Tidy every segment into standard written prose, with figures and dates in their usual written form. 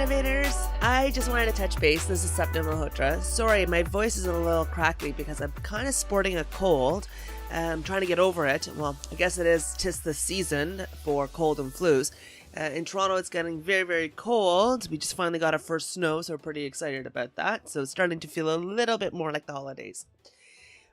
innovators. I just wanted to touch base. This is Sapna Malhotra. Sorry, my voice is a little crackly because I'm kind of sporting a cold. I'm trying to get over it. Well, I guess it is 'tis the season for cold and flus. In Toronto, it's getting very, very cold. We just finally got our first snow, so we're pretty excited about that. So it's starting to feel a little bit more like the holidays.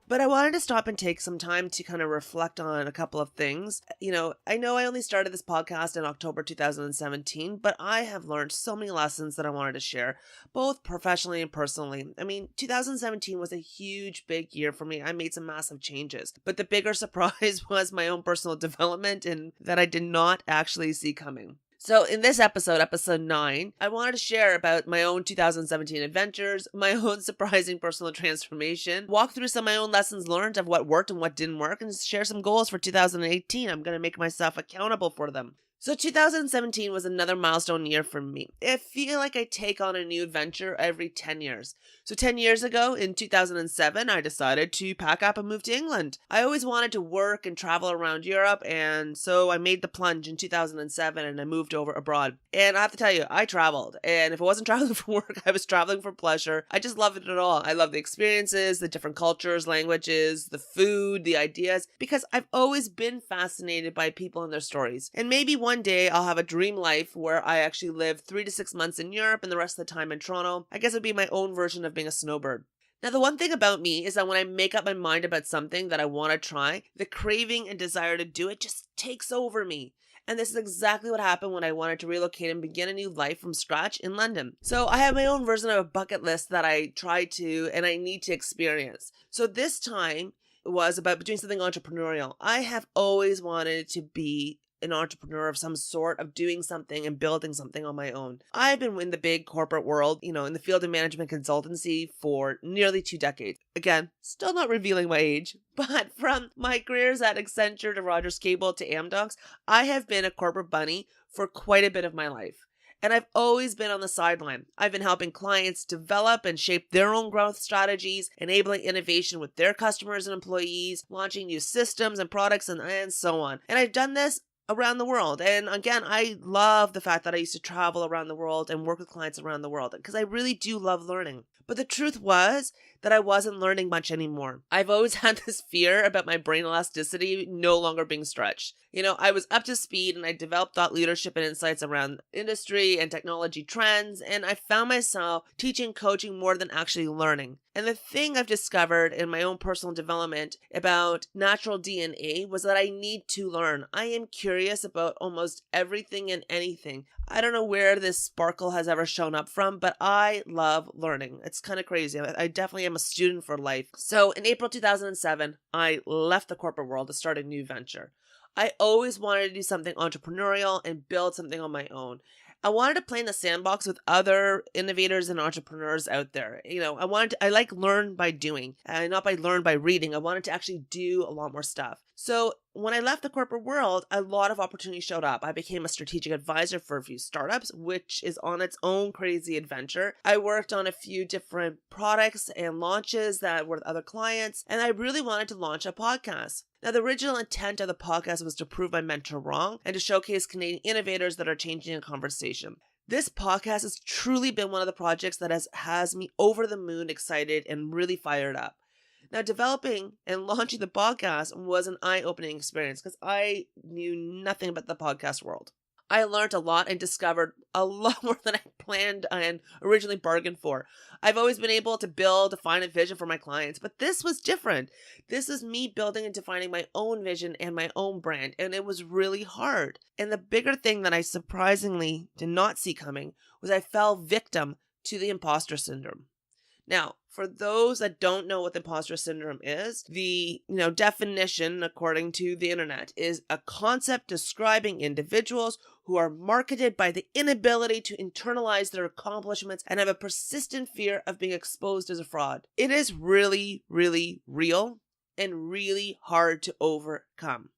But I wanted to stop and take some time to kind of reflect on a couple of things. I know I only started this podcast in October 2017, but I have learned so many lessons that I wanted to share, both professionally and personally. 2017 was a huge, big year for me. I made some massive changes, but the bigger surprise was my own personal development and that I did not actually see coming. So in this episode 9, I wanted to share about my own 2017 adventures, my own surprising personal transformation, walk through some of my own lessons learned of what worked and what didn't work, and share some goals for 2018. I'm going to make myself accountable for them. So 2017 was another milestone year for me. I feel like I take on a new adventure every 10 years. So 10 years ago, in 2007, I decided to pack up and move to England. I always wanted to work and travel around Europe, and so I made the plunge in 2007 and I moved over abroad. And I have to tell you, I traveled. And if I wasn't traveling for work, I was traveling for pleasure. I just loved it all. I love the experiences, the different cultures, languages, the food, the ideas, because I've always been fascinated by people and their stories. And maybe one day I'll have a dream life where I actually live 3 to 6 months in Europe and the rest of the time in Toronto. I guess it'd be my own version of being a snowbird. Now, the one thing about me is that when I make up my mind about something that I want to try, the craving and desire to do it just takes over me. And this is exactly what happened when I wanted to relocate and begin a new life from scratch in London. So I have my own version of a bucket list that I try to and I need to experience. So this time was about doing something entrepreneurial. I have always wanted to be an entrepreneur of some sort, of doing something and building something on my own. I've been in the big corporate world, in the field of management consultancy for nearly 2 decades. Again, still not revealing my age, but from my careers at Accenture to Rogers Cable to Amdocs, I have been a corporate bunny for quite a bit of my life. And I've always been on the sideline. I've been helping clients develop and shape their own growth strategies, enabling innovation with their customers and employees, launching new systems and products, and so on. And I've done this around the world. And again, I love the fact that I used to travel around the world and work with clients around the world because I really do love learning. But the truth was that I wasn't learning much anymore. I've always had this fear about my brain elasticity no longer being stretched. I was up to speed and I developed thought leadership and insights around industry and technology trends, and I found myself teaching, coaching more than actually learning. And the thing I've discovered in my own personal development about natural DNA was that I need to learn. I am curious about almost everything and anything. I don't know where this sparkle has ever shown up from, but I love learning. It's kind of crazy. I definitely am a student for life. So in April 2007, I left the corporate world to start a new venture. I always wanted to do something entrepreneurial and build something on my own. I wanted to play in the sandbox with other innovators and entrepreneurs out there. I like learn by doing, not by learn by reading. I wanted to actually do a lot more stuff. So when I left the corporate world, a lot of opportunities showed up. I became a strategic advisor for a few startups, which is on its own crazy adventure. I worked on a few different products and launches that were with other clients, and I really wanted to launch a podcast. Now, the original intent of the podcast was to prove my mentor wrong and to showcase Canadian innovators that are changing the conversation. This podcast has truly been one of the projects that has me over the moon excited and really fired up. Now, developing and launching the podcast was an eye-opening experience because I knew nothing about the podcast world. I learned a lot and discovered a lot more than I planned and originally bargained for. I've always been able to build, define a vision for my clients, but this was different. This is me building and defining my own vision and my own brand, and it was really hard. And the bigger thing that I surprisingly did not see coming was I fell victim to the imposter syndrome. Now, for those that don't know what the imposter syndrome is, the definition, according to the internet, is a concept describing individuals who are marketed by the inability to internalize their accomplishments and have a persistent fear of being exposed as a fraud. It is really, really real and really hard to overcome.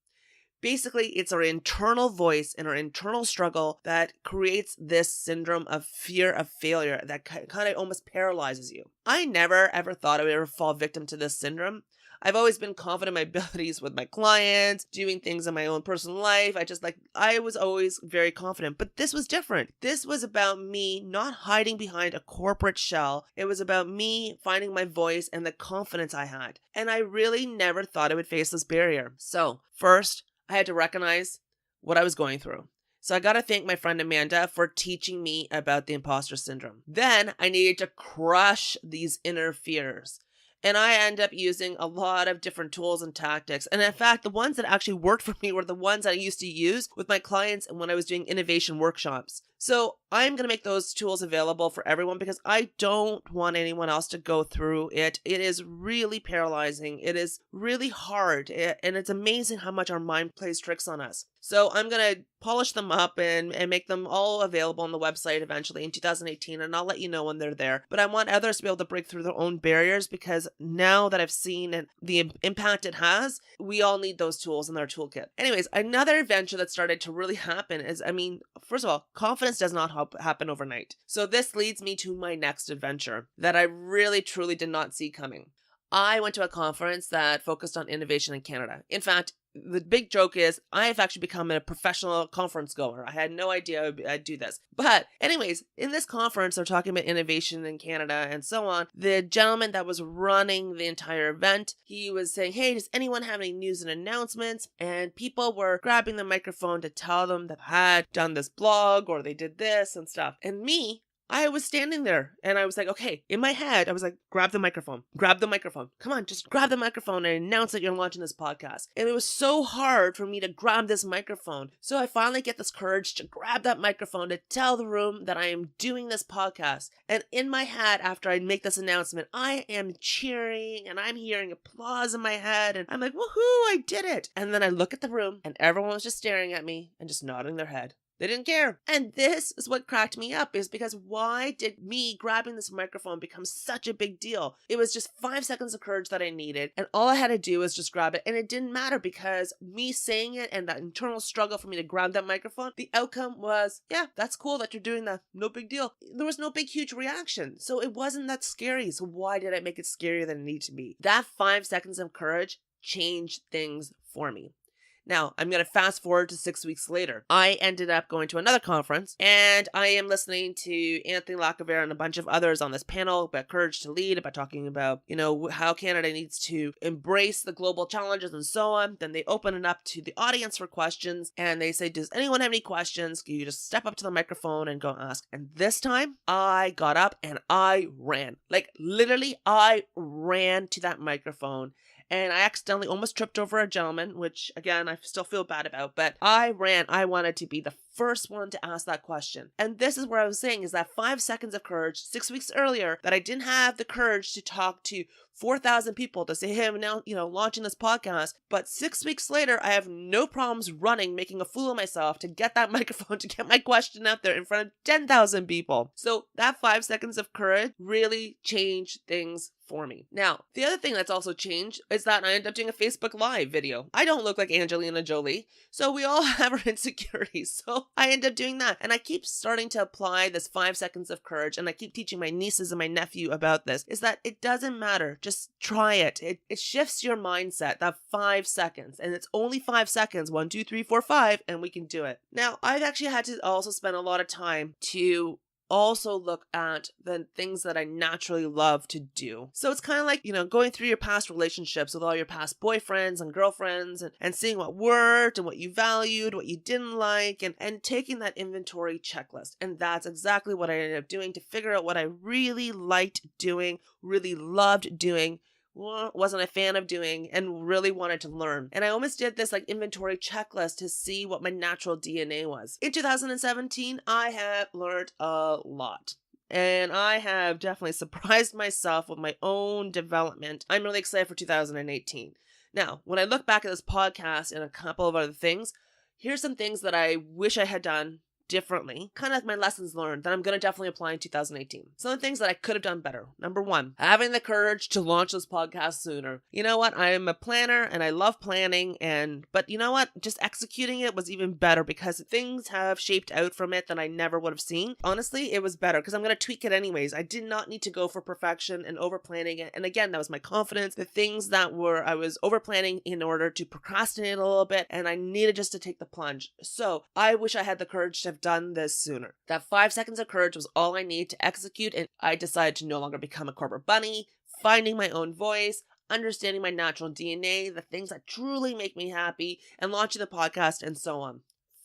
Basically, it's our internal voice and our internal struggle that creates this syndrome of fear of failure that kind of almost paralyzes you. I never ever thought I would ever fall victim to this syndrome. I've always been confident in my abilities with my clients, doing things in my own personal life. I was always very confident, but this was different. This was about me not hiding behind a corporate shell. It was about me finding my voice and the confidence I had. And I really never thought I would face this barrier. So first, I had to recognize what I was going through. So I got to thank my friend Amanda for teaching me about the imposter syndrome. Then I needed to crush these inner fears. And I end up using a lot of different tools and tactics. And in fact, the ones that actually worked for me were the ones I used to use with my clients and when I was doing innovation workshops. So I'm going to make those tools available for everyone because I don't want anyone else to go through it. It is really paralyzing. It is really hard. And it's amazing how much our mind plays tricks on us. So I'm going to polish them up and make them all available on the website eventually in 2018. And I'll let you know when they're there. But I want others to be able to break through their own barriers because now that I've seen the impact it has, we all need those tools in our toolkit. Anyways, another adventure that started to really happen is, first of all, confidence does not happen overnight. So this leads me to my next adventure that I really truly did not see coming. I went to a conference that focused on innovation in Canada. In fact, the big joke is I have actually become a professional conference goer. I had no idea I'd do this. But anyways, in this conference, they're talking about innovation in Canada and so on. The gentleman that was running the entire event, he was saying, hey, does anyone have any news and announcements? And people were grabbing the microphone to tell them that had done this blog or they did this and stuff. And me, I was standing there and I was like, okay, in my head, I was like, grab the microphone. Come on, just grab the microphone and announce that you're launching this podcast. And it was so hard for me to grab this microphone. So I finally get this courage to grab that microphone to tell the room that I am doing this podcast. And in my head, after I make this announcement, I am cheering and I'm hearing applause in my head. And I'm like, woohoo, I did it. And then I look at the room and everyone was just staring at me and just nodding their head. They didn't care. And this is what cracked me up is because why did me grabbing this microphone become such a big deal? It was just 5 seconds of courage that I needed. And all I had to do was just grab it. And it didn't matter because me saying it and that internal struggle for me to grab that microphone, the outcome was, yeah, that's cool that you're doing that. No big deal. There was no big, huge reaction. So it wasn't that scary. So why did I make it scarier than it needed to be? That 5 seconds of courage changed things for me. Now, I'm going to fast forward to 6 weeks later. I ended up going to another conference, and I am listening to Anthony Lacavere and a bunch of others on this panel about courage to lead, about talking about, how Canada needs to embrace the global challenges and so on. Then they open it up to the audience for questions, and they say, does anyone have any questions? Can you just step up to the microphone and go ask? And this time, I got up and I ran. Like, literally, I ran to that microphone. And I accidentally almost tripped over a gentleman, which, again, I still feel bad about. But I ran. I wanted to be the first one to ask that question. And this is where I was saying is that 5 seconds of courage 6 weeks earlier that I didn't have the courage to talk to 4,000 people to say, hey, I'm now, launching this podcast. But 6 weeks later, I have no problems running, making a fool of myself to get that microphone, to get my question out there in front of 10,000 people. So that 5 seconds of courage really changed things for me. Now, the other thing that's also changed is that I ended up doing a Facebook Live video. I don't look like Angelina Jolie, so we all have our insecurities. So I end up doing that. And I keep starting to apply this 5 seconds of courage. And I keep teaching my nieces and my nephew about this, is that it doesn't matter. Just try it. It shifts your mindset, that 5 seconds. And it's only 5 seconds, 1, 2, 3, 4, 5, and we can do it. Now, I've actually had to also spend a lot of time to also look at the things that I naturally love to do. So it's kind of like, going through your past relationships with all your past boyfriends and girlfriends and seeing what worked and what you valued, what you didn't like, and taking that inventory checklist. And that's exactly what I ended up doing to figure out what I really liked doing, really loved doing, wasn't a fan of doing, and really wanted to learn. And I almost did this inventory checklist to see what my natural DNA was. In 2017, I have learned a lot. And I have definitely surprised myself with my own development. I'm really excited for 2018. Now, when I look back at this podcast and a couple of other things, here's some things that I wish I had done differently, kind of like my lessons learned that I'm going to definitely apply in 2018. Some of the things that I could have done better. Number one, having the courage to launch this podcast sooner. You know what? I am a planner and I love planning, but you know what? Just executing it was even better because things have shaped out from it that I never would have seen. Honestly, it was better because I'm going to tweak it anyways. I did not need to go for perfection and over planning it. And again, that was my confidence. The things that I was over planning in order to procrastinate a little bit, and I needed just to take the plunge. So I wish I had the courage to have done this sooner. That 5 seconds of courage was all I need to execute, and I decided to no longer become a corporate bunny, finding my own voice, understanding my natural DNA, the things that truly make me happy, and launching the podcast and so on.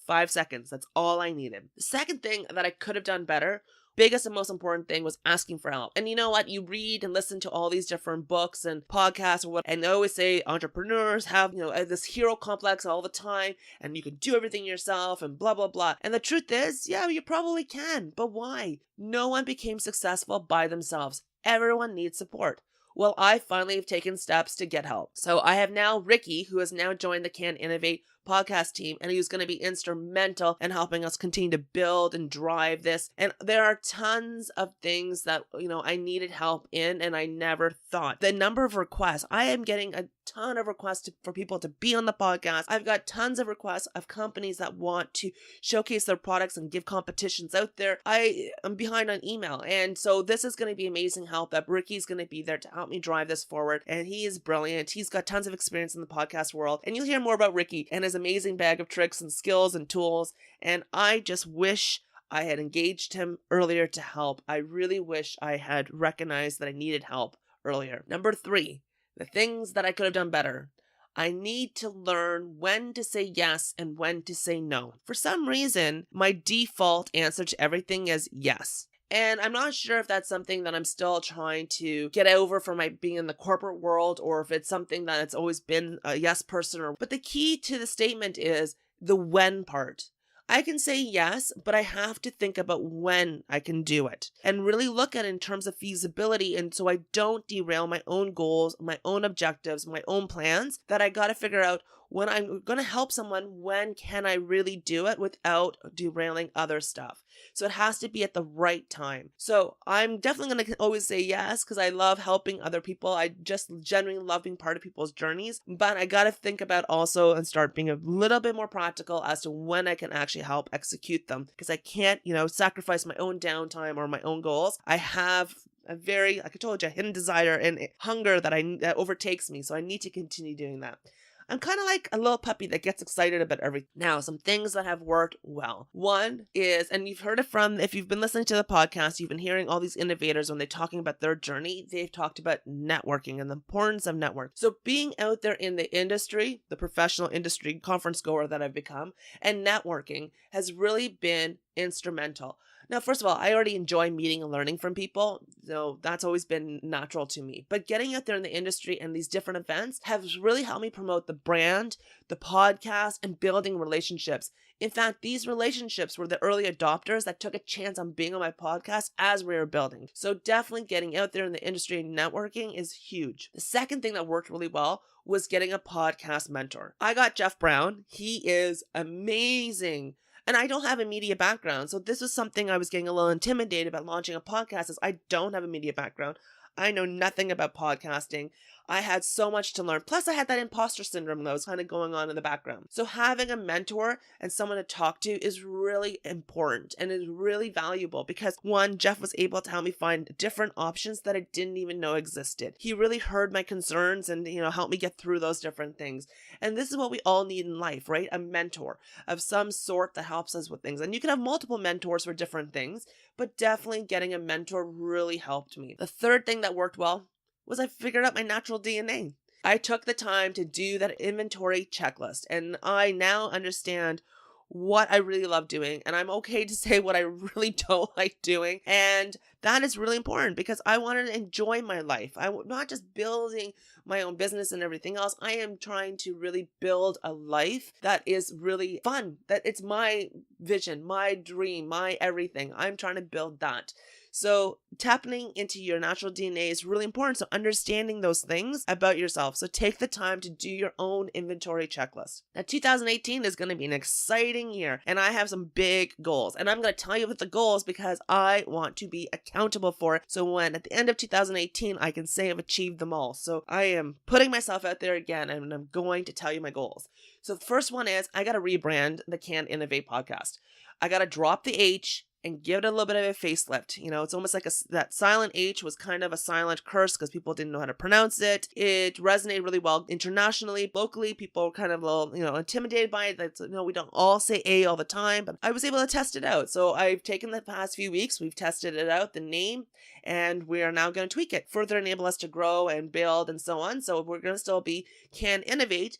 5 seconds. That's all I needed. The second thing that I could have done better, biggest and most important thing, was asking for help. And you know what? You read and listen to all these different books and podcasts or what, and they always say entrepreneurs have, this hero complex all the time, and you can do everything yourself and blah, blah, blah. And the truth is, yeah, you probably can, but why? No one became successful by themselves. Everyone needs support. Well, I finally have taken steps to get help. So I have now Ricky, who has now joined the Can Innovate podcast team, and he's going to be instrumental in helping us continue to build and drive this. And there are tons of things that, I needed help in, and I never thought. The number of requests, I am getting a ton of requests for people to be on the podcast. I've got tons of requests of companies that want to showcase their products and give competitions out there. I am behind on email, and so this is going to be amazing help that Ricky's going to be there to help me drive this forward, and he is brilliant. He's got tons of experience in the podcast world, and you'll hear more about Ricky and his amazing bag of tricks and skills and tools, and I just wish I had engaged him earlier to help. I really wish I had recognized that I needed help earlier. Number 3, the things that I could have done better. I need to learn when to say yes and when to say no. For some reason, my default answer to everything is yes. And I'm not sure if that's something that I'm still trying to get over from my being in the corporate world, or if it's something that it's always been a yes person. But the key to the statement is the when part. I can say yes, but I have to think about when I can do it and really look at it in terms of feasibility. And so I don't derail my own goals, my own objectives, my own plans, that I got to figure out when I'm going to help someone, when can I really do it without derailing other stuff? So it has to be at the right time. So I'm definitely going to always say yes because I love helping other people. I just genuinely love being part of people's journeys. But I got to think about also and start being a little bit more practical as to when I can actually help execute them, because I can't, sacrifice my own downtime or my own goals. I have a very, like I told you, a hidden desire and hunger that overtakes me. So I need to continue doing that. I'm kind of like a little puppy that gets excited about everything. Now, some things that have worked well. One is, and you've heard it if you've been listening to the podcast, you've been hearing all these innovators when they're talking about their journey, they've talked about networking and the importance of network. So being out there in the industry, the professional industry conference goer that I've become, and networking has really been instrumental. Now, first of all, I already enjoy meeting and learning from people, so that's always been natural to me. But getting out there in the industry and these different events has really helped me promote the brand, the podcast, and building relationships. In fact, these relationships were the early adopters that took a chance on being on my podcast as we were building. So definitely getting out there in the industry and networking is huge. The second thing that worked really well was getting a podcast mentor. I got Jeff Brown. He is amazing. And I don't have a media background. So this was something I was getting a little intimidated about launching a podcast, is I don't have a media background. I know nothing about podcasting. I had so much to learn. Plus, I had that imposter syndrome that was kind of going on in the background. So having a mentor and someone to talk to is really important and is really valuable because, one, Jeff was able to help me find different options that I didn't even know existed. He really heard my concerns and, helped me get through those different things. And this is what we all need in life, right? A mentor of some sort that helps us with things. And you can have multiple mentors for different things, but definitely getting a mentor really helped me. The third thing that worked well was I figured out my natural DNA. I took the time to do that inventory checklist, and I now understand what I really love doing, and I'm okay to say what I really don't like doing, and that is really important because I want to enjoy my life. I'm not just building my own business and everything else. I am trying to really build a life that is really fun, that it's my vision, my dream, my everything. I'm trying to build that. So tapping into your natural DNA is really important. So understanding those things about yourself. So take the time to do your own inventory checklist. Now, 2018 is going to be an exciting year, and I have some big goals. And I'm going to tell you what the goals because I want to be accountable for it. So when at the end of 2018, I can say I've achieved them all. So I am putting myself out there again, and I'm going to tell you my goals. So the first one is I got to rebrand the Can Innovate podcast. I got to drop the H and give it a little bit of a facelift. You know, it's almost like that silent H was kind of a silent curse because people didn't know how to pronounce it. It resonated really well internationally. Locally, people were kind of a little, intimidated by it. That's, we don't all say A all the time, but I was able to test it out. So I've taken the past few weeks, we've tested it out, the name, and we are now going to tweak it, further enable us to grow and build and so on. So we're going to still be Can Innovate,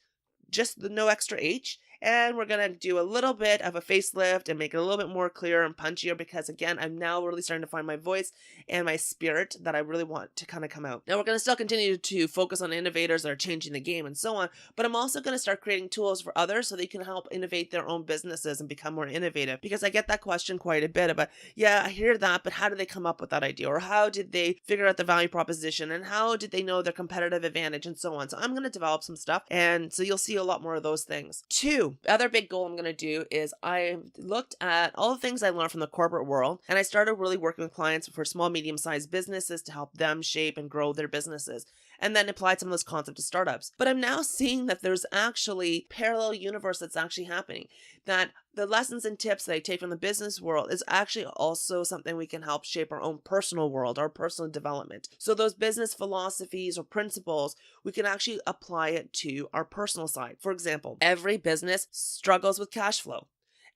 just the no extra H. And we're going to do a little bit of a facelift and make it a little bit more clear and punchier because, again, I'm now really starting to find my voice and my spirit that I really want to kind of come out. Now, we're going to still continue to focus on innovators that are changing the game and so on, but I'm also going to start creating tools for others so they can help innovate their own businesses and become more innovative because I get that question quite a bit about, yeah, I hear that, but how did they come up with that idea? Or how did they figure out the value proposition? And how did they know their competitive advantage and so on? So I'm going to develop some stuff. And so you'll see a lot more of those things. 2, the other big goal I'm going to do is I looked at all the things I learned from the corporate world, and I started really working with clients for small, medium-sized businesses to help them shape and grow their businesses, and then applied some of those concepts to startups. But I'm now seeing that there's actually parallel universe that's actually happening, that the lessons and tips that I take from the business world is actually also something we can help shape our own personal world, our personal development. So those business philosophies or principles, we can actually apply it to our personal side. For example, every business struggles with cash flow.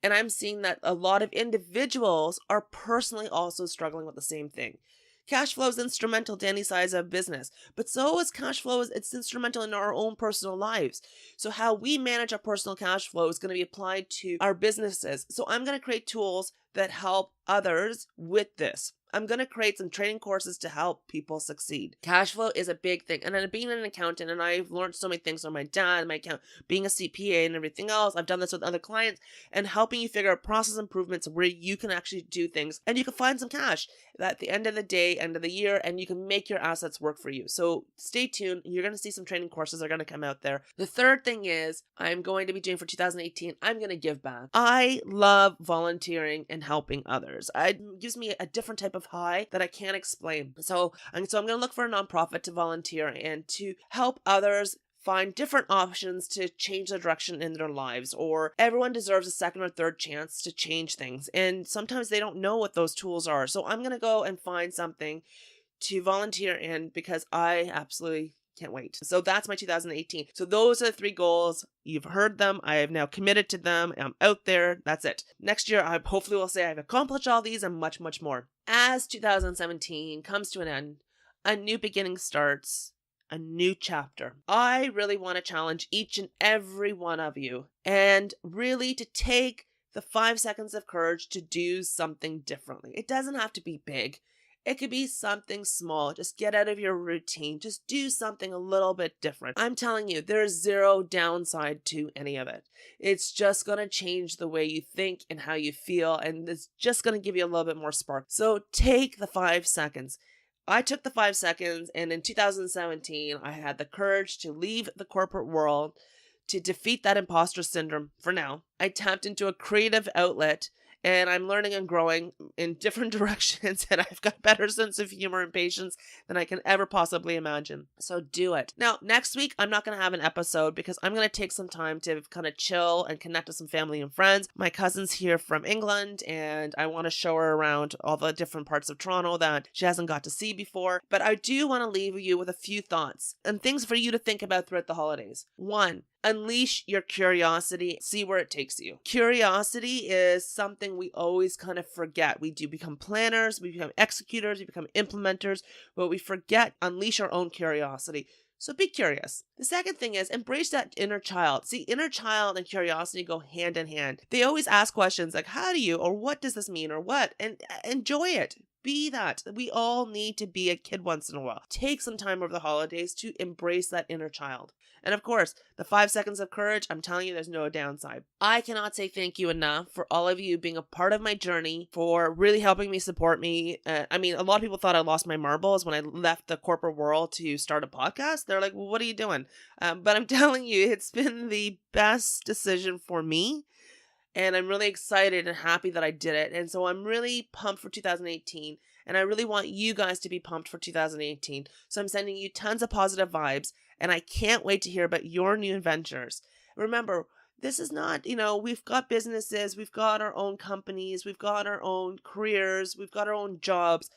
And I'm seeing that a lot of individuals are personally also struggling with the same thing. Cash flow is instrumental to any size of business, but so is cash flow. It's instrumental in our own personal lives. So how we manage our personal cash flow is going to be applied to our businesses. So I'm going to create tools that help others with this. I'm going to create some training courses to help people succeed. Cash flow is a big thing. And then being an accountant, and I've learned so many things from my dad, my account, being a CPA and everything else. I've done this with other clients and helping you figure out process improvements where you can actually do things and you can find some cash at the end of the day, end of the year, and you can make your assets work for you. So stay tuned. You're going to see some training courses that are going to come out there. The third thing is I'm going to be doing for 2018, I'm going to give back. I love volunteering and helping others. It gives me a different type of high that I can't explain. So I'm going to look for a nonprofit to volunteer and to help others find different options to change the direction in their lives, or everyone deserves a second or third chance to change things. And sometimes they don't know what those tools are. So I'm going to go and find something to volunteer in because I absolutely can't wait. So that's my 2018. So those are the 3 goals. You've heard them. I have now committed to them. I'm out there. That's it. Next year, I hopefully will say I've accomplished all these and much, much more. As 2017 comes to an end, a new beginning starts, a new chapter. I really want to challenge each and every one of you and really to take the 5 seconds of courage to do something differently. It doesn't have to be big. It could be something small. Just get out of your routine. Just do something a little bit different. I'm telling you, there is zero downside to any of it. It's just going to change the way you think and how you feel, and it's just going to give you a little bit more spark. So take the 5 seconds. I took the 5 seconds, and in 2017, I had the courage to leave the corporate world to defeat that imposter syndrome for now. I tapped into a creative outlet, and I'm learning and growing in different directions, and I've got a better sense of humor and patience than I can ever possibly imagine. So do it. Now, next week, I'm not going to have an episode because I'm going to take some time to kind of chill and connect with some family and friends. My cousin's here from England, and I want to show her around all the different parts of Toronto that she hasn't got to see before. But I do want to leave you with a few thoughts and things for you to think about throughout the holidays. 1, unleash your curiosity. See where it takes you. Curiosity is something we always kind of forget. We do become planners, we become executors, we become implementers, but we forget unleash our own curiosity. So be curious. The second thing is embrace that inner child. See, inner child and curiosity go hand in hand. They always ask questions like, how do you, or what does this mean, or what? And enjoy it. Be that. We all need to be a kid once in a while. Take some time over the holidays to embrace that inner child. And of course, the 5 seconds of courage, I'm telling you, there's no downside. I cannot say thank you enough for all of you being a part of my journey, for really helping me support me. I mean, a lot of people thought I lost my marbles when I left the corporate world to start a podcast. They're like, well, what are you doing? But I'm telling you, it's been the best decision for me. And I'm really excited and happy that I did it. And so I'm really pumped for 2018. And I really want you guys to be pumped for 2018. So I'm sending you tons of positive vibes. And I can't wait to hear about your new adventures. Remember, this is not, we've got businesses, we've got our own companies, we've got our own careers, we've got our own jobs.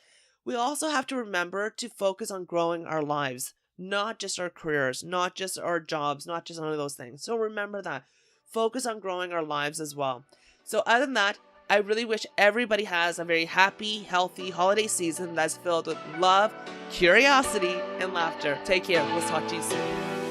We also have to remember to focus on growing our lives, not just our careers, not just our jobs, not just none of those things. So remember that. Focus on growing our lives as well. So other than that, I really wish everybody has a very happy, healthy holiday season that's filled with love, curiosity, and laughter. Take care. We'll talk to you soon.